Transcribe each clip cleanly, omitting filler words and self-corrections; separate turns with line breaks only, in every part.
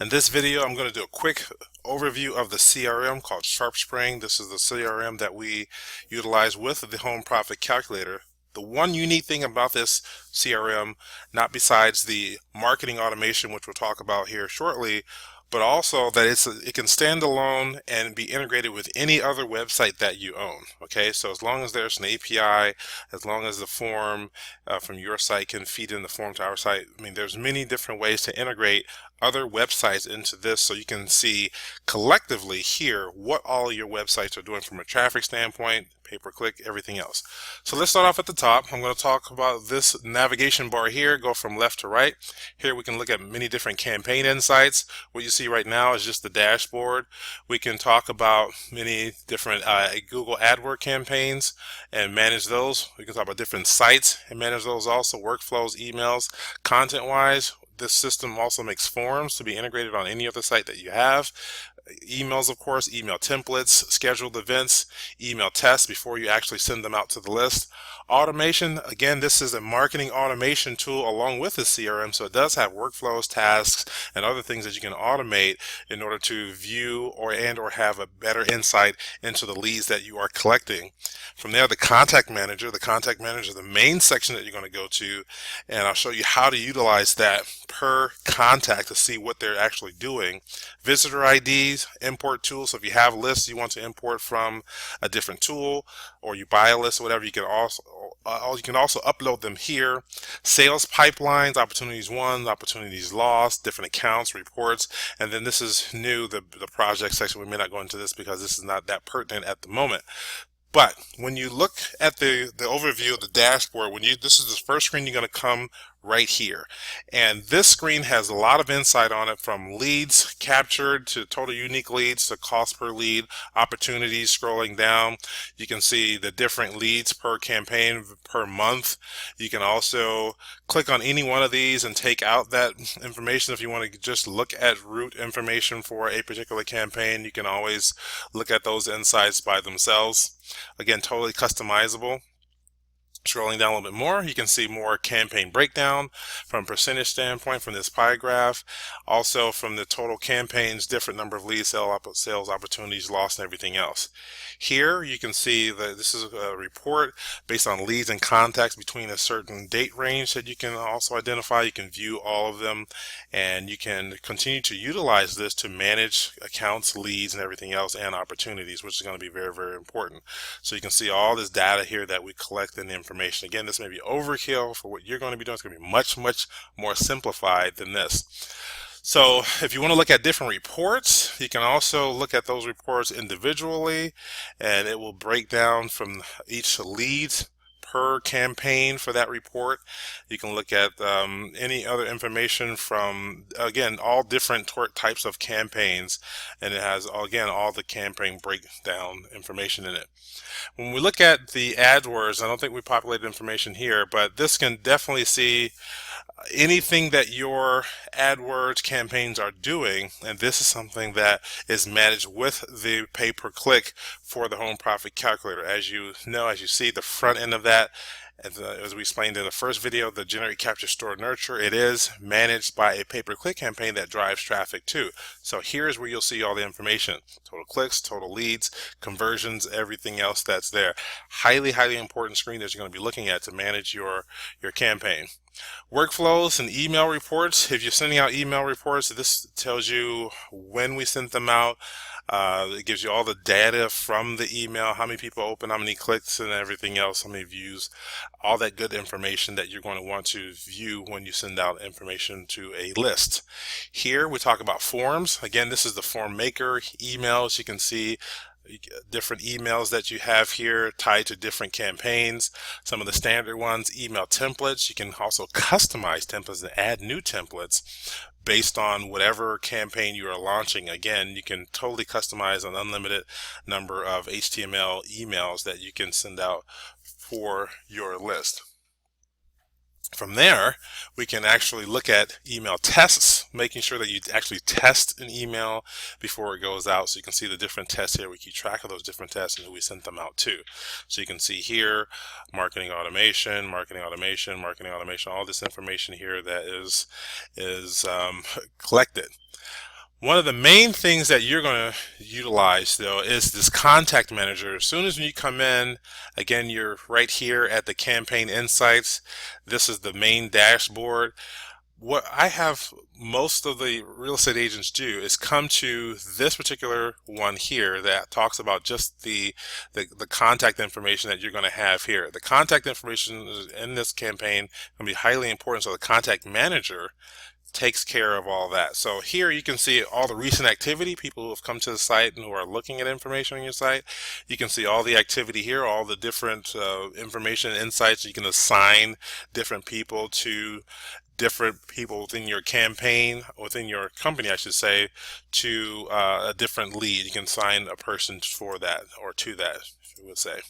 In this video, I'm going to do a quick overview of the CRM called SharpSpring. This is the CRM that we utilize with the Home Profit Calculator. The one unique thing about this CRM, not besides the marketing automation, which we'll talk about here shortly, but also that it can stand alone and be integrated with any other website that you own. Okay, so as long as there's an API, as long as the form from your site can feed in the form to our site, I mean, there's many different ways to integrate other websites into this, so you can see collectively here what all your websites are doing from a traffic standpoint, pay-per-click, everything else. So let's start off at the top. I'm going to talk about this navigation bar here, go from left to right. Here we can look at many different campaign insights. What you see right now is just the dashboard. We can talk about many different Google AdWords campaigns and manage those. We can talk about different sites and manage those also, workflows, emails. Content-wise, this system also makes forms to be integrated on any other site that you have. Emails, of course, email templates, scheduled events, email tests before you actually send them out to the list. Automation, again, this is a marketing automation tool along with the CRM, so it does have workflows, tasks, and other things that you can automate in order to view or have a better insight into the leads that you are collecting. From there, the contact manager. The contact manager is the main section that you're going to go to, and I'll show you how to utilize that per contact to see what they're actually doing. Visitor IDs, import tools. So if you have lists you want to import from a different tool, or you buy a list or whatever, you can also upload them here. Sales pipelines, opportunities won, opportunities lost, different accounts, reports, and then this is new, the project section. We may not go into this because this is not that pertinent at the moment. But when you look at the overview of the dashboard, this is the first screen you're going to come right here. And this screen has a lot of insight on it, from leads captured to total unique leads to cost per lead, opportunities. Scrolling down, you can see the different leads per campaign per month. You can also click on any one of these and take out that information. If you want to just look at route information for a particular campaign, you can always look at those insights by themselves. Again, totally customizable. Scrolling down a little bit more, you can see more campaign breakdown from a percentage standpoint from this pie graph. Also from the total campaigns, different number of leads, sales opportunities lost, and everything else. Here you can see that this is a report based on leads and contacts between a certain date range that you can also identify. You can view all of them, and you can continue to utilize this to manage accounts, leads, and everything else, and opportunities, which is going to be very, very important. So you can see all this data here that we collect in the information. Again, this may be overkill for what you're going to be doing. It's going to be much, much more simplified than this. So if you want to look at different reports, you can also look at those reports individually, and it will break down from each lead per campaign for that report. You can look at any other information from, again, all different types of campaigns, and it has, again, all the campaign breakdown information in it. When we look at the AdWords, I don't think we populated information here, but this can definitely see anything that your AdWords campaigns are doing, and this is something that is managed with the pay-per-click for the Home Profit Calculator. As you know, as you see the front end of that, as we explained in the first video, the Generate, Capture, Store, Nurture, it is managed by a pay-per-click campaign that drives traffic too. So here's where you'll see all the information: total clicks, total leads, conversions, everything else that's there. Highly, highly important screen that you're going to be looking at to manage your campaign. Workflows and email reports. If you're sending out email reports, this tells you when we sent them out. It gives you all the data from the email, how many people open, how many clicks, and everything else, how many views, all that good information that you're going to want to view when you send out information to a list. Here we talk about forms. Again, this is the form maker emails. You can see different emails that you have here tied to different campaigns. Some of the standard ones, email templates. You can also customize templates and add new templates based on whatever campaign you are launching. Again, you can totally customize an unlimited number of HTML emails that you can send out for your list. From there, we can actually look at email tests, making sure that you actually test an email before it goes out. So you can see the different tests here. We keep track of those different tests and who we sent them out to. So you can see here, marketing automation, all this information here that is collected. One of the main things that you're going to utilize though is this contact manager. As soon as you come in, again, you're right here at the campaign insights. This is the main dashboard. What I have most of the real estate agents do is come to this particular one here that talks about just the contact information that you're going to have here. The contact information in this campaign can be highly important, so the contact manager takes care of all that. So here you can see all the recent activity, people who have come to the site and who are looking at information on your site. You can see all the activity here, all the different information insights. You can assign different people to different people within your campaign, within your company, I should say, to a different lead. You can assign a person for that or to that, you would say.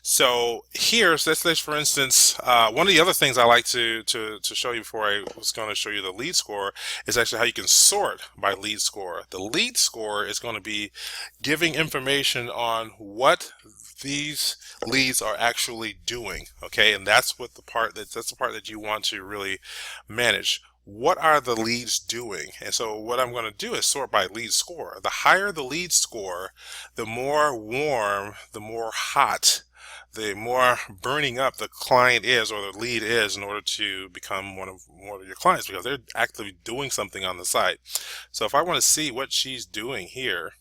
So here, so let's say for instance, one of the other things I like to show you before I was going to show you the lead score is actually how you can sort by lead score. The lead score is going to be giving information on what these leads are actually doing, okay? And that's what that's the part that you want to really manage. What are the leads doing? And so what I'm going to do is sort by lead score. The higher the lead score, the more warm, the more hot, the more burning up the client is or the lead is in order to become one of your clients, because they're actively doing something on the site. So if I want to see what she's doing here,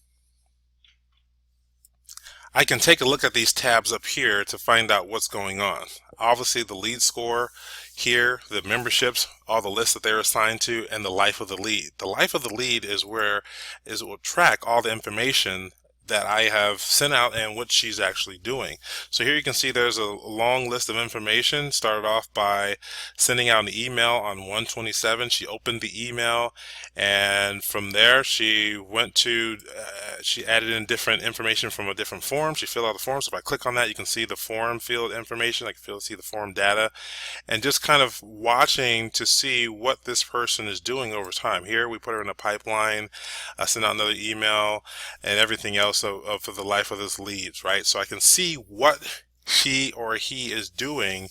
I can take a look at these tabs up here to find out what's going on. Obviously the lead score here, the memberships, all the lists that they're assigned to, and the life of the lead. The life of the lead is where it will track all the information that I have sent out and what she's actually doing. So here you can see there's a long list of information. Started off by sending out an email on 127. She opened the email, and from there she went to she added in different information from a different form. She filled out the form. So if I click on that, you can see the form field information. I can see the form data, and just kind of watching to see what this person is doing over time. Here we put her in a pipeline, send out another email, and everything else for the life of this leads, right? So I can see what she or he is doing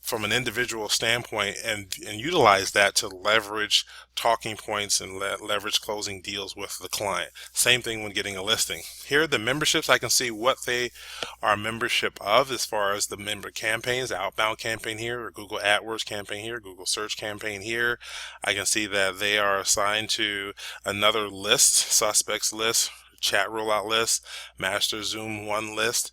from an individual standpoint and utilize that to leverage talking points and leverage closing deals with the client. Same thing when getting a listing. Here are the memberships. I can see what they are membership of as far as the member campaigns, the outbound campaign here, or Google AdWords campaign here, Google search campaign here. I can see that they are assigned to another list, suspects list, chat rollout list, master Zoom 1 list,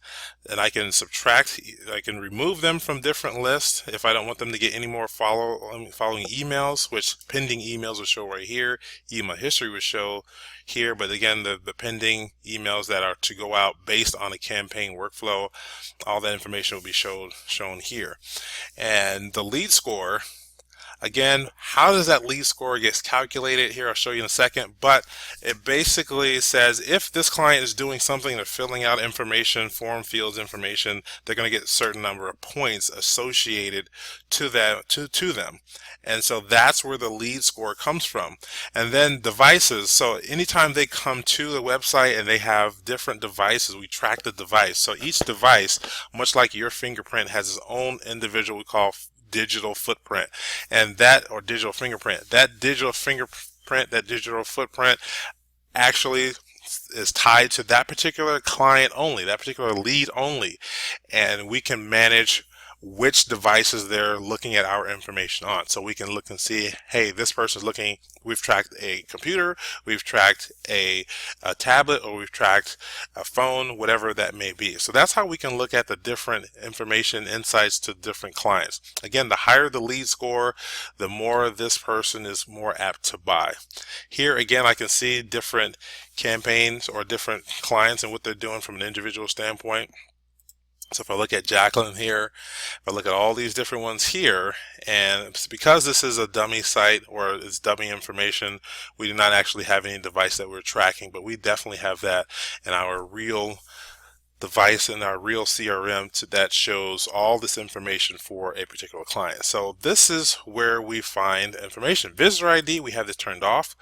and I can subtract, I can remove them from different lists if I don't want them to get any more following emails, which pending emails will show right here. Email history will show here, but again, the pending emails that are to go out based on a campaign workflow, all that information will be shown here. And the lead score, again, how does that lead score get calculated? Here, I'll show you in a second, but it basically says if this client is doing something, they're filling out information, form fields information, they're going to get a certain number of points associated to that, to them. And so that's where the lead score comes from. And then devices. So anytime they come to the website and they have different devices, we track the device. So each device, much like your fingerprint, has its own individual, we call digital footprint, and that, or digital fingerprint, that digital fingerprint, that digital footprint actually is tied to that particular client only, that particular lead only, and we can manage which devices they're looking at our information on. So we can look and see, hey, this person's looking, we've tracked a computer, we've tracked a tablet, or we've tracked a phone, whatever that may be. So that's how we can look at the different information insights to different clients. Again, the higher the lead score, the more this person is more apt to buy. Here again, I can see different campaigns or different clients and what they're doing from an individual standpoint. So if I look at Jacqueline here, if I look at all these different ones here, and it's because this is a dummy site or it's dummy information, we do not actually have any device that we're tracking, but we definitely have that in our real device in our real CRM that shows all this information for a particular client. So this is where we find information. Visitor ID, we have this turned off,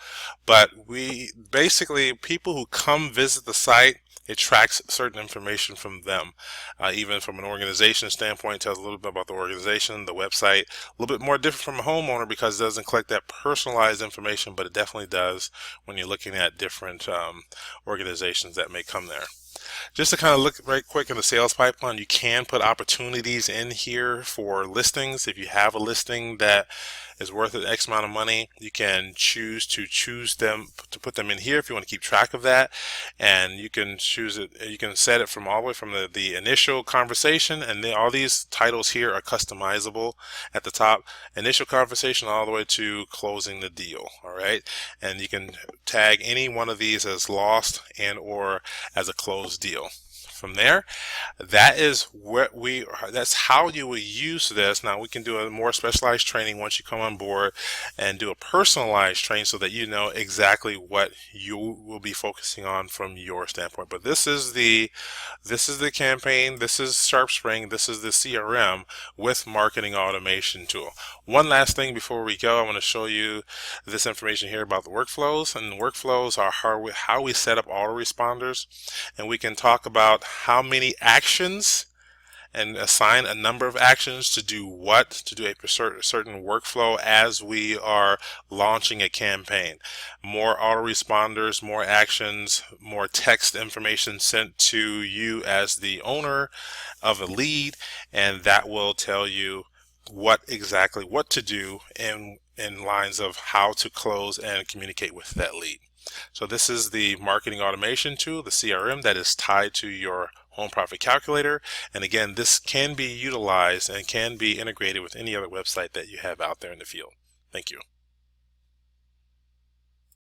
but we basically, people who come visit the site, it tracks certain information from them. Even from an organization standpoint, it tells a little bit about the organization, the website. A little bit more different from a homeowner because it doesn't collect that personalized information, but it definitely does when you're looking at different organizations that may come there. Just to kind of look right quick in the sales pipeline, you can put opportunities in here for listings. If you have a listing that is worth an X amount of money, you can choose them to put them in here if you want to keep track of that. And you can choose it, you can set it from all the way from the initial conversation, and then all these titles here are customizable at the top. Initial conversation all the way to closing the deal. All right, and you can tag any one of these as lost and or as a closed deal. From there, that's how you will use this. Now we can do a more specialized training once you come on board and do a personalized training so that you know exactly what you will be focusing on from your standpoint. But this is the campaign, this is SharpSpring, this is the CRM with marketing automation tool. One last thing before we go, I want to show you this information here about the workflows. And workflows are how we set up autoresponders, and we can talk about how many actions and assign a number of actions to do what, to do a certain workflow as we are launching a campaign. More autoresponders, more actions, more text information sent to you as the owner of a lead, and that will tell you what to do in lines of how to close and communicate with that lead. So this is the marketing automation tool, the CRM, that is tied to your home profit calculator. And again, this can be utilized and can be integrated with any other website that you have out there in the field. Thank you.